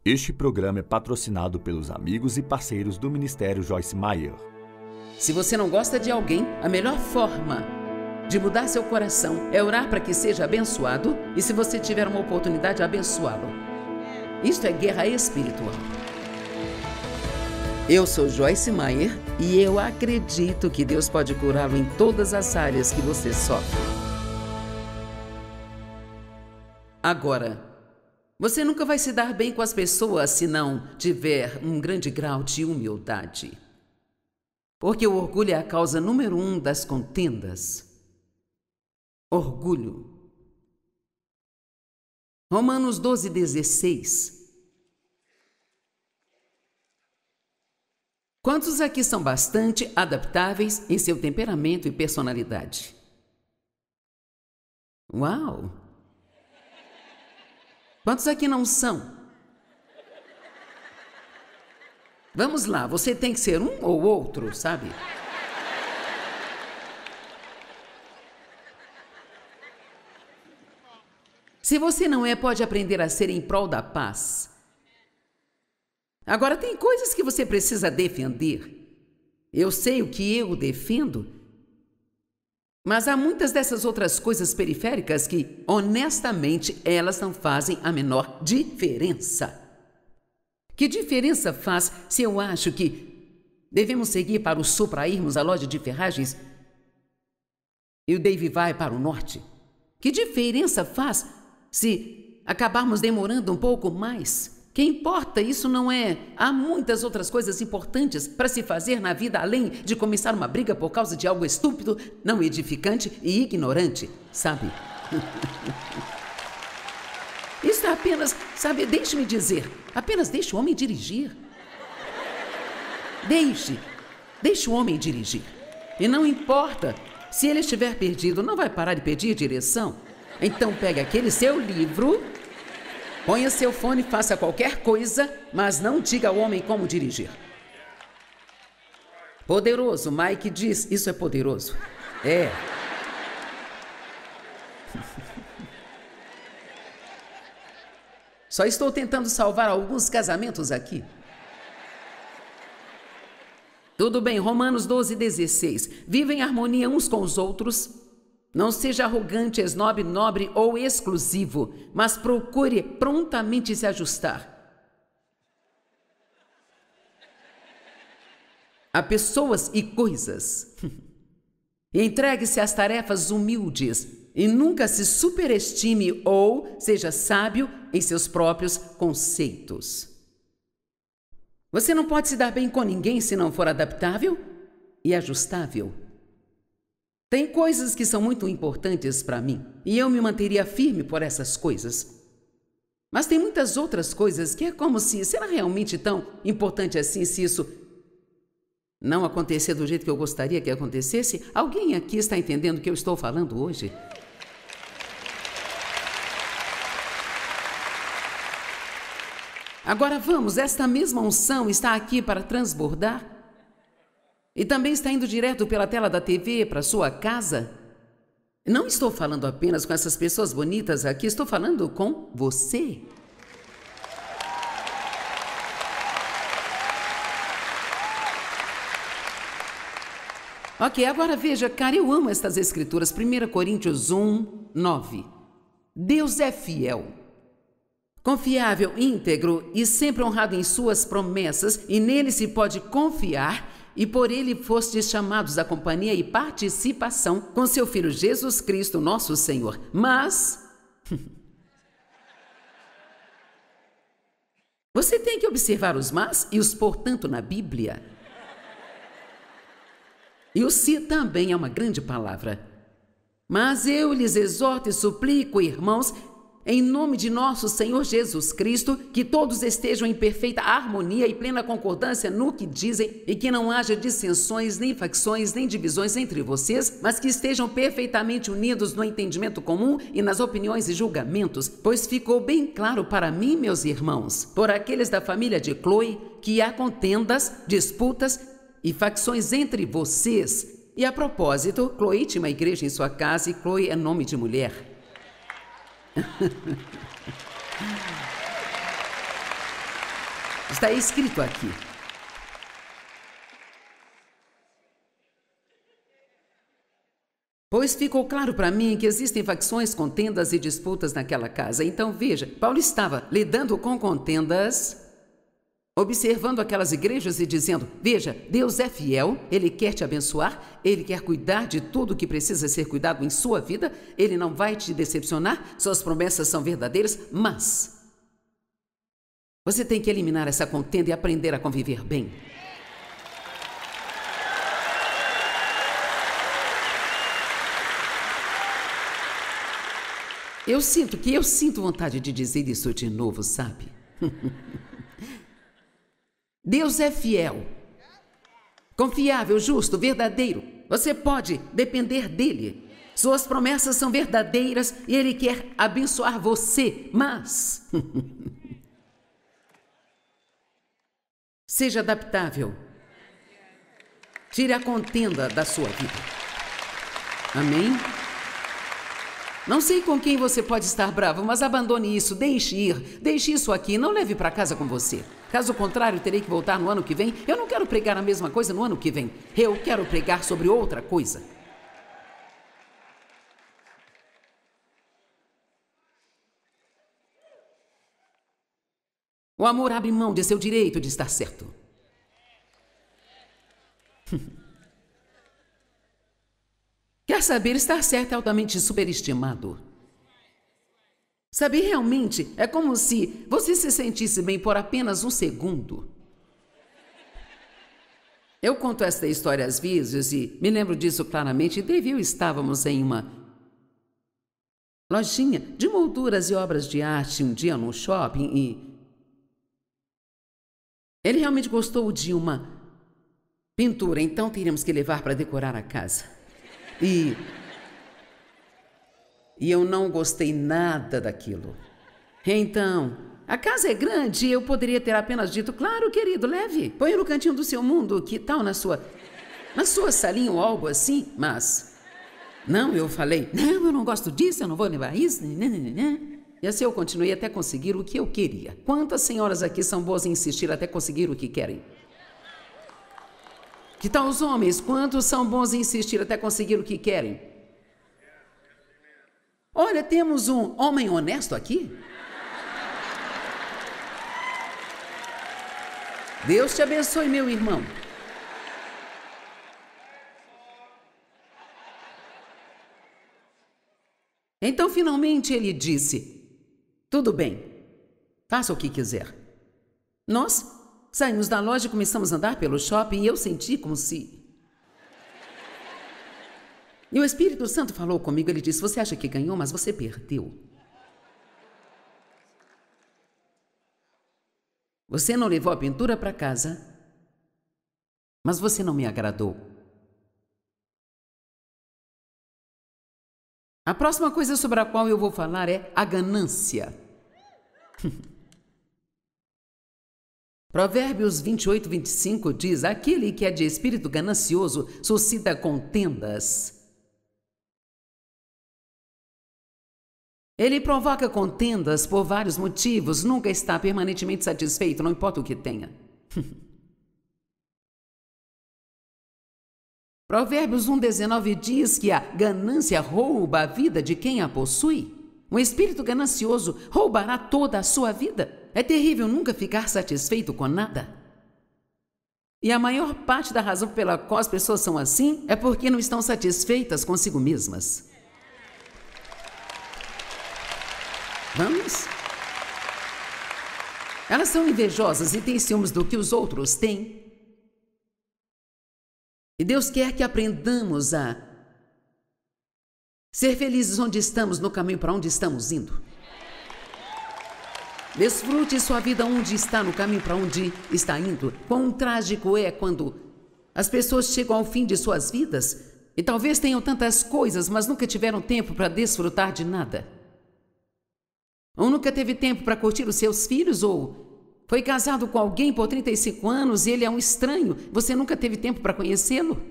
Este programa é patrocinado pelos amigos e parceiros do Ministério Joyce Meyer. Se você não gosta de alguém, a melhor forma de mudar seu coração é orar para que seja abençoado e, se você tiver uma oportunidade, abençoá-lo. Isto é guerra espiritual. Eu sou Joyce Meyer e eu acredito que Deus pode curá-lo em todas as áreas que você sofre. Agora, você nunca vai se dar bem com as pessoas se não tiver um grande grau de humildade. Porque o orgulho é a causa número 1 das contendas. Orgulho. Romanos 12:16. Quantos aqui são bastante adaptáveis em seu temperamento e personalidade? Uau! Quantos aqui não são? Vamos lá, você tem que ser um ou outro, sabe? Se você não é, pode aprender a ser em prol da paz. Agora, tem coisas que você precisa defender. Eu sei o que eu defendo, mas há muitas dessas outras coisas periféricas que, honestamente, elas não fazem a menor diferença. Que diferença faz se eu acho que devemos seguir para o sul para irmos à loja de ferragens e o Dave vai para o norte? Que diferença faz se acabarmos demorando um pouco mais? Que importa? Isso não é. Há muitas outras coisas importantes para se fazer na vida, além de começar uma briga por causa de algo estúpido, não edificante e ignorante, sabe? Isso é apenas, sabe, deixe-me dizer, apenas deixe o homem dirigir. Deixe o homem dirigir. E não importa, se ele estiver perdido, não vai parar de pedir direção. Então pegue aquele seu livro, ponha seu fone, faça qualquer coisa, mas não diga ao homem como dirigir. Poderoso, Mike diz, isso é poderoso. É. Só estou tentando salvar alguns casamentos aqui. Tudo bem, Romanos 12:16. Viva em harmonia uns com os outros. Não seja arrogante, esnobe, nobre ou exclusivo, mas procure prontamente se ajustar a pessoas e coisas. Entregue-se às tarefas humildes e nunca se superestime ou seja sábio em seus próprios conceitos. Você não pode se dar bem com ninguém se não for adaptável e ajustável. Tem coisas que são muito importantes para mim e eu me manteria firme por essas coisas. Mas tem muitas outras coisas que é como se, será realmente tão importante assim se isso não acontecer do jeito que eu gostaria que acontecesse? Alguém aqui está entendendo o que eu estou falando hoje? Agora vamos, esta mesma unção está aqui para transbordar? E também está indo direto pela tela da TV para sua casa? Não estou falando apenas com essas pessoas bonitas aqui, estou falando com você. Ok, agora veja, cara, eu amo estas escrituras. 1 Coríntios 1:9. Deus é fiel, confiável, íntegro e sempre honrado em suas promessas, e nele se pode confiar, e por ele fostes chamados à companhia e participação com seu Filho Jesus Cristo, nosso Senhor. Mas você tem que observar os mas e os portanto na Bíblia. E o se também é uma grande palavra. Mas eu lhes exorto e suplico, irmãos, em nome de nosso Senhor Jesus Cristo, que todos estejam em perfeita harmonia e plena concordância no que dizem, e que não haja dissensões, nem facções, nem divisões entre vocês, mas que estejam perfeitamente unidos no entendimento comum e nas opiniões e julgamentos, pois ficou bem claro para mim, meus irmãos, por aqueles da família de Chloe, que há contendas, disputas e facções entre vocês. E a propósito, Chloe tinha uma igreja em sua casa e Chloe é nome de mulher. Está escrito aqui. Pois ficou claro para mim que existem facções, contendas e disputas naquela casa. Então, veja, Paulo estava lidando com contendas, observando aquelas igrejas e dizendo: veja, Deus é fiel, Ele quer te abençoar, Ele quer cuidar de tudo que precisa ser cuidado em sua vida, Ele não vai te decepcionar, suas promessas são verdadeiras, mas você tem que eliminar essa contenda e aprender a conviver bem. Eu sinto vontade de dizer isso de novo, sabe? Deus é fiel, confiável, justo, verdadeiro. Você pode depender dele. Suas promessas são verdadeiras e Ele quer abençoar você, mas seja adaptável. Tire a contenda da sua vida. Amém? Não sei com quem você pode estar bravo, mas abandone isso, deixe ir, deixe isso aqui, não leve para casa com você. Caso contrário, terei que voltar no ano que vem. Eu não quero pregar a mesma coisa no ano que vem. Eu quero pregar sobre outra coisa. O amor abre mão de seu direito de estar certo. Quer saber, estar certo é altamente superestimado. Saber realmente é como se você se sentisse bem por apenas um segundo. Eu conto esta história às vezes e me lembro disso claramente. Dave e eu estávamos em uma lojinha de molduras e obras de arte um dia num shopping e ele realmente gostou de uma pintura, então teríamos que levar para decorar a casa. E eu não gostei nada daquilo. Então, a casa é grande e eu poderia ter apenas dito: claro, querido, leve. Põe no cantinho do seu mundo, que tal na sua salinha ou algo assim. Mas, não, eu falei: não, eu não gosto disso, eu não vou levar isso. E assim eu continuei até conseguir o que eu queria. Quantas senhoras aqui são boas em insistir até conseguir o que querem? Que tal os homens? Quantos são bons em insistir até conseguir o que querem? Olha, temos um homem honesto aqui. Deus te abençoe, meu irmão. Então, finalmente, ele disse: tudo bem, faça o que quiser. Nós saímos da loja e começamos a andar pelo shopping e eu senti como se... E o Espírito Santo falou comigo, ele disse: você acha que ganhou, mas você perdeu. Você não levou a pintura para casa, mas você não me agradou. A próxima coisa sobre a qual eu vou falar é a ganância. Provérbios 28, 25 diz: aquele que é de espírito ganancioso suscita contendas. Ele provoca contendas por vários motivos, nunca está permanentemente satisfeito, não importa o que tenha. Provérbios 1,19 diz que a ganância rouba a vida de quem a possui. Um espírito ganancioso roubará toda a sua vida. É terrível nunca ficar satisfeito com nada. E a maior parte da razão pela qual as pessoas são assim é porque não estão satisfeitas consigo mesmas. Vamos? Elas são invejosas e têm ciúmes do que os outros têm. E Deus quer que aprendamos a ser felizes onde estamos, no caminho para onde estamos indo. Desfrute sua vida onde está, no caminho para onde está indo. Quão trágico é quando as pessoas chegam ao fim de suas vidas e talvez tenham tantas coisas, mas nunca tiveram tempo para desfrutar de nada. Ou nunca teve tempo para curtir os seus filhos, ou foi casado com alguém por 35 anos e ele é um estranho. Você nunca teve tempo para conhecê-lo?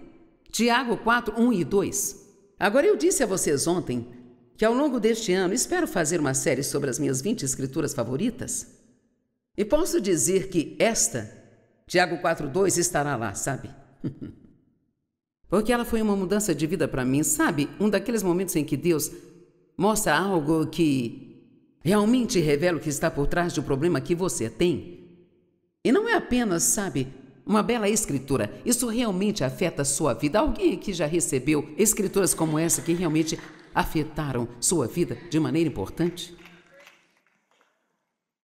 Tiago 4, 1 e 2. Agora, eu disse a vocês ontem que ao longo deste ano espero fazer uma série sobre as minhas 20 escrituras favoritas. E posso dizer que Tiago 4:2, estará lá, sabe? Porque ela foi uma mudança de vida para mim, sabe? Um daqueles momentos em que Deus mostra algo que realmente revela o que está por trás do problema que você tem. E não é apenas, sabe, uma bela escritura. Isso realmente afeta a sua vida. Alguém aqui já recebeu escrituras como essa que realmente afetaram sua vida de maneira importante?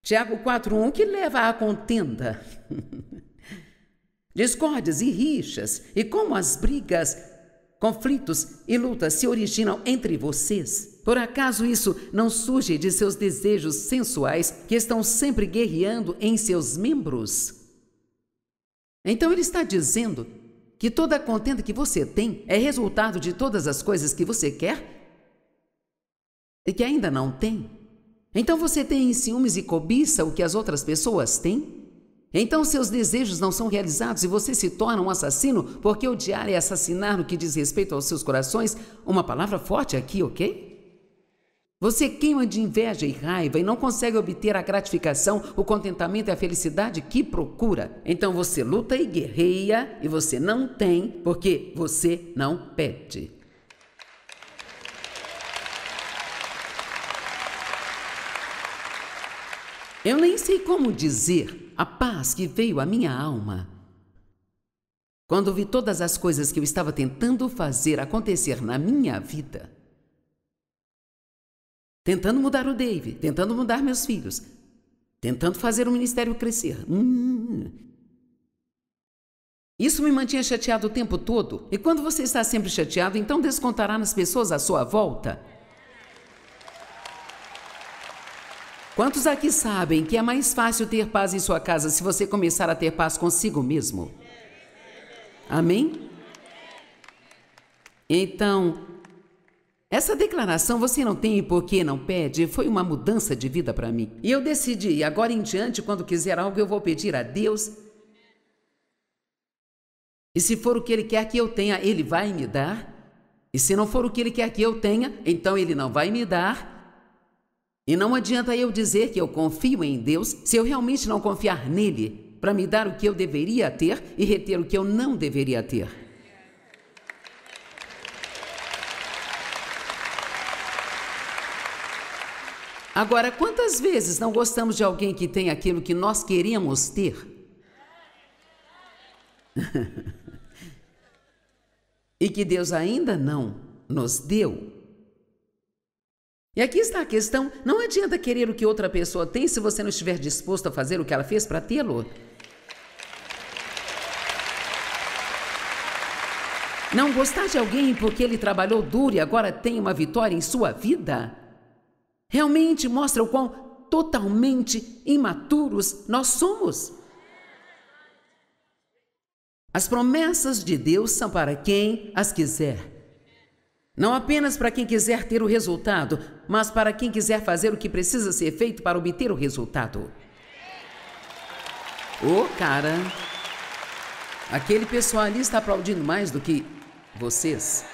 Tiago 4:1, que leva à contenda, discórdias e rixas, e como as brigas, conflitos e lutas se originam entre vocês. Por acaso isso não surge de seus desejos sensuais que estão sempre guerreando em seus membros? Então ele está dizendo que toda a contenda que você tem é resultado de todas as coisas que você quer e que ainda não tem. Então você tem ciúmes e cobiça o que as outras pessoas têm? Então seus desejos não são realizados e você se torna um assassino porque odiar é assassinar no que diz respeito aos seus corações. Uma palavra forte aqui, ok? Você queima de inveja e raiva e não consegue obter a gratificação, o contentamento e a felicidade que procura. Então você luta e guerreia e você não tem porque você não pede. Eu nem sei como dizer a paz que veio à minha alma quando vi todas as coisas que eu estava tentando fazer acontecer na minha vida. Tentando mudar o Dave, tentando mudar meus filhos, tentando fazer o ministério crescer. Isso me mantinha chateado o tempo todo. E quando você está sempre chateado, então descontará nas pessoas à sua volta. Quantos aqui sabem que é mais fácil ter paz em sua casa se você começar a ter paz consigo mesmo? Amém? Então, essa declaração você não tem porque não pede foi uma mudança de vida para mim. E eu decidi, agora em diante, quando quiser algo, eu vou pedir a Deus. E se for o que Ele quer que eu tenha, Ele vai me dar. E se não for o que Ele quer que eu tenha, então Ele não vai me dar. E não adianta eu dizer que eu confio em Deus se eu realmente não confiar nele para me dar o que eu deveria ter e reter o que eu não deveria ter. Agora, quantas vezes não gostamos de alguém que tem aquilo que nós queremos ter? E que Deus ainda não nos deu? E aqui está a questão, não adianta querer o que outra pessoa tem se você não estiver disposto a fazer o que ela fez para tê-lo. Não gostar de alguém porque ele trabalhou duro e agora tem uma vitória em sua vida, realmente mostra o quão totalmente imaturos nós somos. As promessas de Deus são para quem as quiser. Não apenas para quem quiser ter o resultado, mas para quem quiser fazer o que precisa ser feito para obter o resultado. Cara, aquele pessoal ali está aplaudindo mais do que vocês.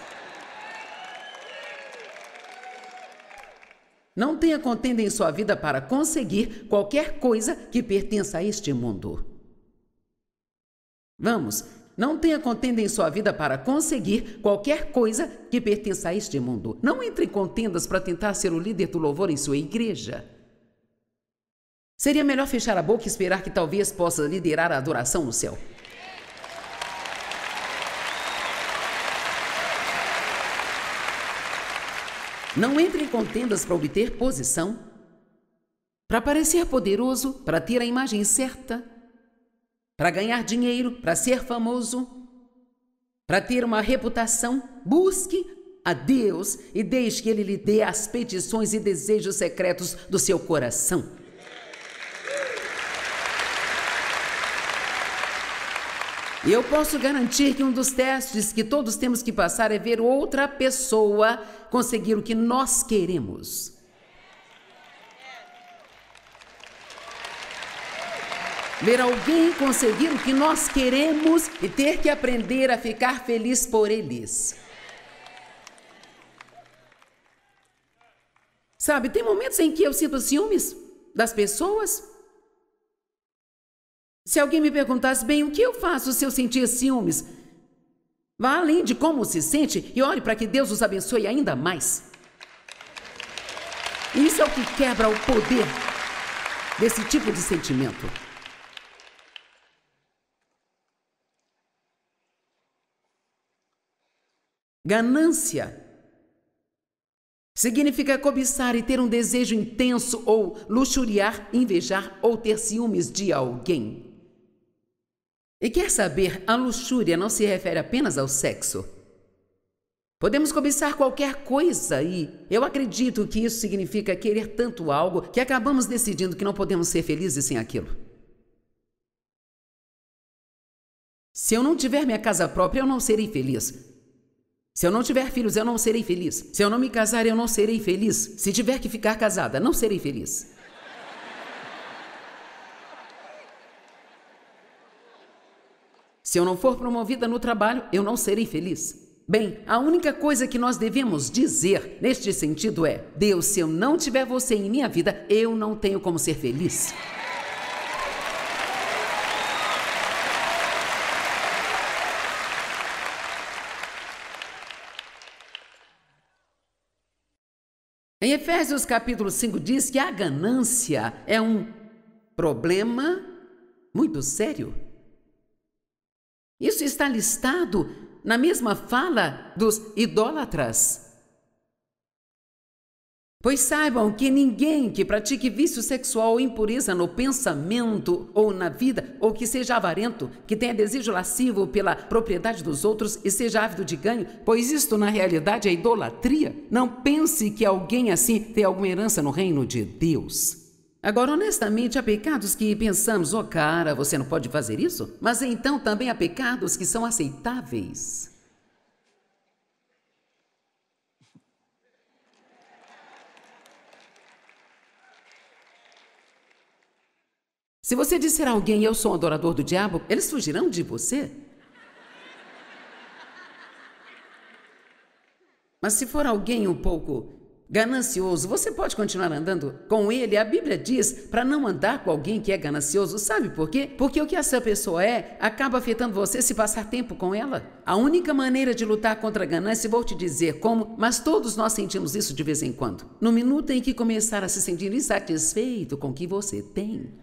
Não tenha contenda em sua vida para conseguir qualquer coisa que pertença a este mundo. Vamos. Não tenha contenda em sua vida para conseguir qualquer coisa que pertença a este mundo. Não entre em contendas para tentar ser o líder do louvor em sua igreja. Seria melhor fechar a boca e esperar que talvez possa liderar a adoração no céu. Não entre em contendas para obter posição, para parecer poderoso, para ter a imagem certa, para ganhar dinheiro, para ser famoso, para ter uma reputação. Busque a Deus e deixe que Ele lhe dê as petições e desejos secretos do seu coração. E eu posso garantir que um dos testes que todos temos que passar é ver outra pessoa conseguir o que nós queremos. Ver alguém conseguir o que nós queremos e ter que aprender a ficar feliz por eles. Sabe, tem momentos em que eu sinto ciúmes das pessoas. Se alguém me perguntasse, bem, o que eu faço se eu sentir ciúmes? Vá além de como se sente e ore para que Deus os abençoe ainda mais. Isso é o que quebra o poder desse tipo de sentimento. Ganância significa cobiçar e ter um desejo intenso ou luxuriar, invejar ou ter ciúmes de alguém. E quer saber, a luxúria não se refere apenas ao sexo. Podemos cobiçar qualquer coisa e eu acredito que isso significa querer tanto algo que acabamos decidindo que não podemos ser felizes sem aquilo. Se eu não tiver minha casa própria, eu não serei feliz. Se eu não tiver filhos, eu não serei feliz. Se eu não me casar, eu não serei feliz. Se tiver que ficar casada, não serei feliz. Se eu não for promovida no trabalho, eu não serei feliz. Bem, a única coisa que nós devemos dizer neste sentido é: Deus, se eu não tiver você em minha vida, eu não tenho como ser feliz. Em Efésios capítulo 5 diz que a ganância é um problema muito sério. Isso está listado na mesma fala dos idólatras. Pois saibam que ninguém que pratique vício sexual ou impureza no pensamento ou na vida, ou que seja avarento, que tenha desejo lascivo pela propriedade dos outros e seja ávido de ganho, pois isto na realidade é idolatria. Não pense que alguém assim tem alguma herança no reino de Deus. Agora, honestamente, há pecados que pensamos, cara, você não pode fazer isso? Mas então também há pecados que são aceitáveis. Se você disser a alguém, eu sou um adorador do diabo, eles fugirão de você. Mas se for alguém um pouco ganancioso, você pode continuar andando com ele. A Bíblia diz para não andar com alguém que é ganancioso. Sabe por quê? Porque o que essa pessoa é acaba afetando você se passar tempo com ela. A única maneira de lutar contra a ganância, vou te dizer como, mas todos nós sentimos isso de vez em quando. No minuto em que começar a se sentir insatisfeito com o que você tem,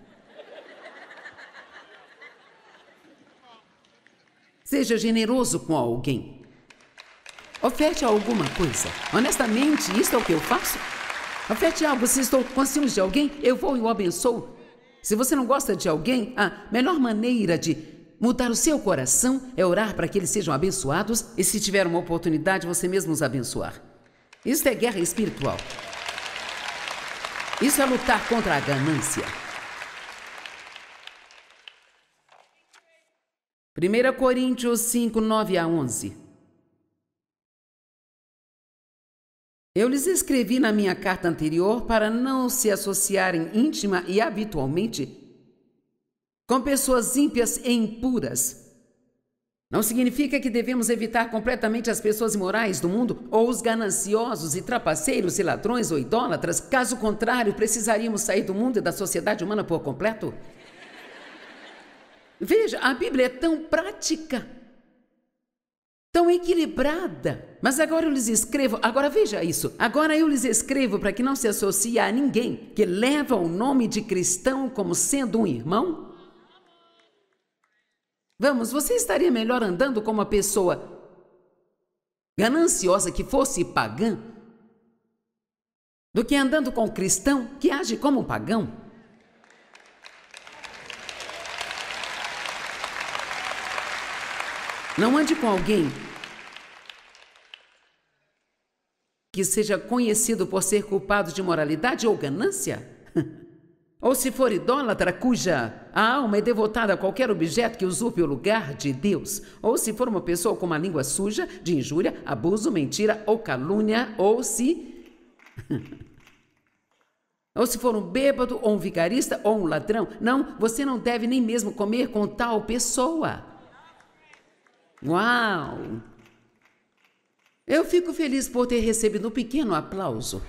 seja generoso com alguém. Oferte alguma coisa. Honestamente, isso é o que eu faço. Oferte algo. Se estou com ciúmes de alguém, eu vou e o abençoo. Se você não gosta de alguém, a melhor maneira de mudar o seu coração é orar para que eles sejam abençoados e, se tiver uma oportunidade, você mesmo os abençoar. Isso é guerra espiritual. Isso é lutar contra a ganância. 1 Coríntios 5, 9 a 11. Eu lhes escrevi na minha carta anterior para não se associarem íntima e habitualmente com pessoas ímpias e impuras. Não significa que devemos evitar completamente as pessoas imorais do mundo, ou os gananciosos e trapaceiros e ladrões ou idólatras. Caso contrário, precisaríamos sair do mundo e da sociedade humana por completo. Veja, a Bíblia é tão prática, tão equilibrada. Mas agora eu lhes escrevo, agora veja isso, agora eu lhes escrevo para que não se associe a ninguém que leva o nome de cristão como sendo um irmão. Vamos, você estaria melhor andando com uma pessoa gananciosa que fosse pagã do que andando com um cristão que age como um pagão. Não ande com alguém que seja conhecido por ser culpado de imoralidade ou ganância. Ou se for idólatra, cuja a alma é devotada a qualquer objeto que usurpe o lugar de Deus. Ou se for uma pessoa com uma língua suja de injúria, abuso, mentira ou calúnia. Ou se for um bêbado ou um vigarista ou um ladrão. Não, você não deve nem mesmo comer com tal pessoa. Uau! Eu fico feliz por ter recebido um pequeno aplauso.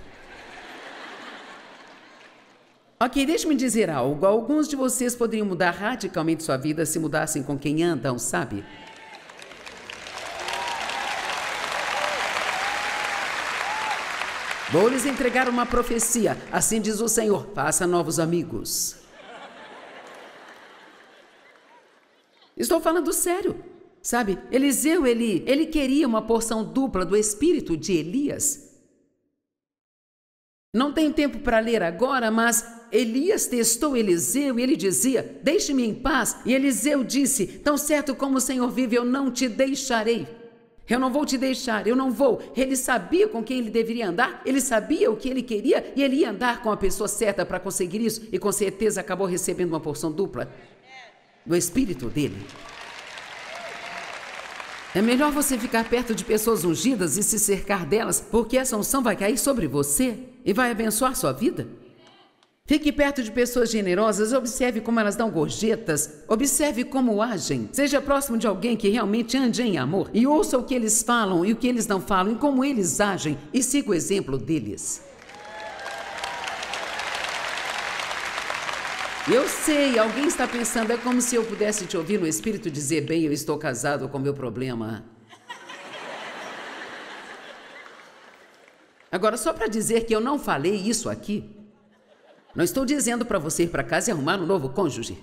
Ok, deixe-me dizer algo. Alguns de vocês poderiam mudar radicalmente sua vida se mudassem com quem andam, sabe? Vou lhes entregar uma profecia. Assim diz o Senhor: faça novos amigos. Estou falando sério. Sabe, Eliseu, ele queria uma porção dupla do espírito de Elias. Não tenho tempo para ler agora, mas Elias testou Eliseu e ele dizia: deixe-me em paz. E Eliseu disse: tão certo como o Senhor vive, eu não te deixarei. Eu não vou te deixar, eu não vou. Ele sabia com quem ele deveria andar, ele sabia o que ele queria e ele ia andar com a pessoa certa para conseguir isso e com certeza acabou recebendo uma porção dupla do espírito dele. É melhor você ficar perto de pessoas ungidas e se cercar delas, porque essa unção vai cair sobre você e vai abençoar sua vida. Fique perto de pessoas generosas, observe como elas dão gorjetas, observe como agem. Seja próximo de alguém que realmente ande em amor e ouça o que eles falam e o que eles não falam e como eles agem e siga o exemplo deles. Eu sei, alguém está pensando, é como se eu pudesse te ouvir no espírito dizer: bem, eu estou casado com meu problema. Agora, só para dizer que eu não falei isso aqui, não estou dizendo para você ir para casa e arrumar um novo cônjuge.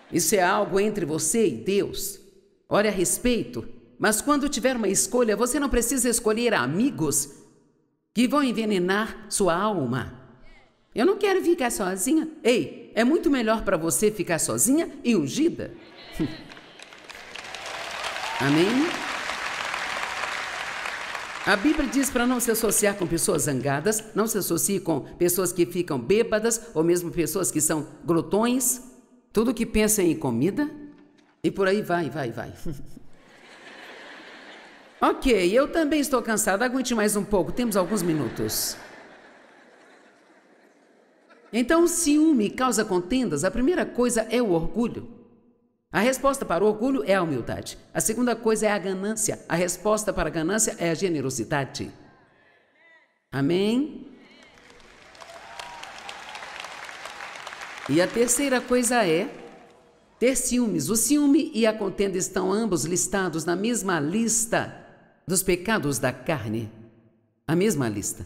Isso é algo entre você e Deus. Ore a respeito, mas quando tiver uma escolha, você não precisa escolher amigos que vão envenenar sua alma. Eu não quero ficar sozinha. Ei, é muito melhor para você ficar sozinha e ungida. Amém? A Bíblia diz para não se associar com pessoas zangadas, não se associe com pessoas que ficam bêbadas ou mesmo pessoas que são glutões, tudo que pensa em comida e por aí vai. Ok, eu também estou cansada, aguente mais um pouco, temos alguns minutos. Então, o ciúme causa contendas. A primeira coisa é o orgulho. A resposta para o orgulho é a humildade. A segunda coisa é a ganância. A resposta para a ganância é a generosidade. Amém? E a terceira coisa é ter ciúmes. O ciúme e a contenda estão ambos listados na mesma lista dos pecados da carne. A mesma lista.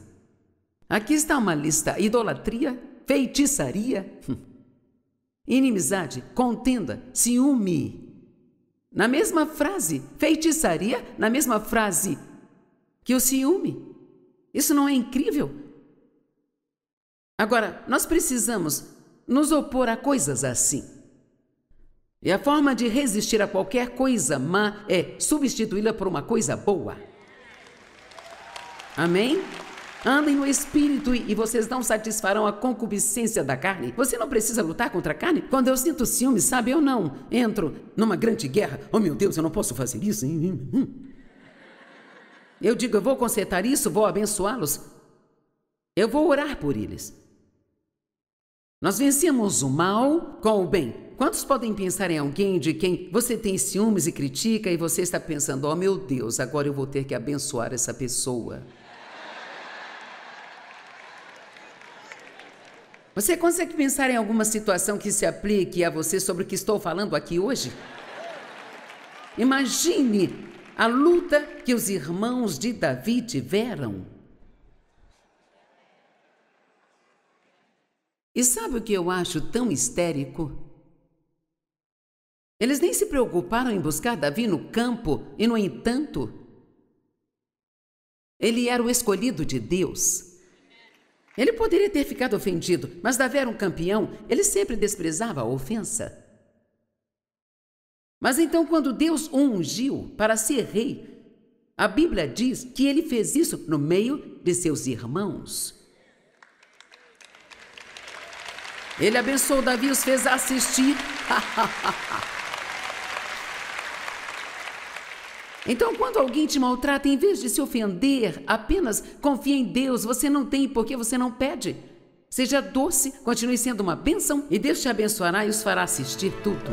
Aqui está uma lista: idolatria, feitiçaria, inimizade, contenda, ciúme. Na mesma frase, feitiçaria, na mesma frase que o ciúme. Isso não é incrível? Agora, nós precisamos nos opor a coisas assim. E a forma de resistir a qualquer coisa má é substituí-la por uma coisa boa. Amém? Andem no Espírito e vocês não satisfarão a concupiscência da carne. Você não precisa lutar contra a carne. Quando eu sinto ciúme, sabe, eu não entro numa grande guerra. Oh, meu Deus, eu não posso fazer isso. Eu digo, eu vou consertar isso, vou abençoá-los. Eu vou orar por eles. Nós vencemos o mal com o bem. Quantos podem pensar em alguém de quem você tem ciúmes e critica e você está pensando: oh, meu Deus, agora eu vou ter que abençoar essa pessoa. Você consegue pensar em alguma situação que se aplique a você sobre o que estou falando aqui hoje? Imagine a luta que os irmãos de Davi tiveram. E sabe o que eu acho tão histérico? Eles nem se preocuparam em buscar Davi no campo e, no entanto, ele era o escolhido de Deus. Ele poderia ter ficado ofendido, mas Davi era um campeão, ele sempre desprezava a ofensa. Mas então, quando Deus o ungiu para ser rei, a Bíblia diz que ele fez isso no meio de seus irmãos. Ele abençoou Davi e os fez assistir. Então, quando alguém te maltrata, em vez de se ofender, apenas confie em Deus. Você não tem porque você não pede. Seja doce, continue sendo uma bênção e Deus te abençoará e os fará assistir tudo.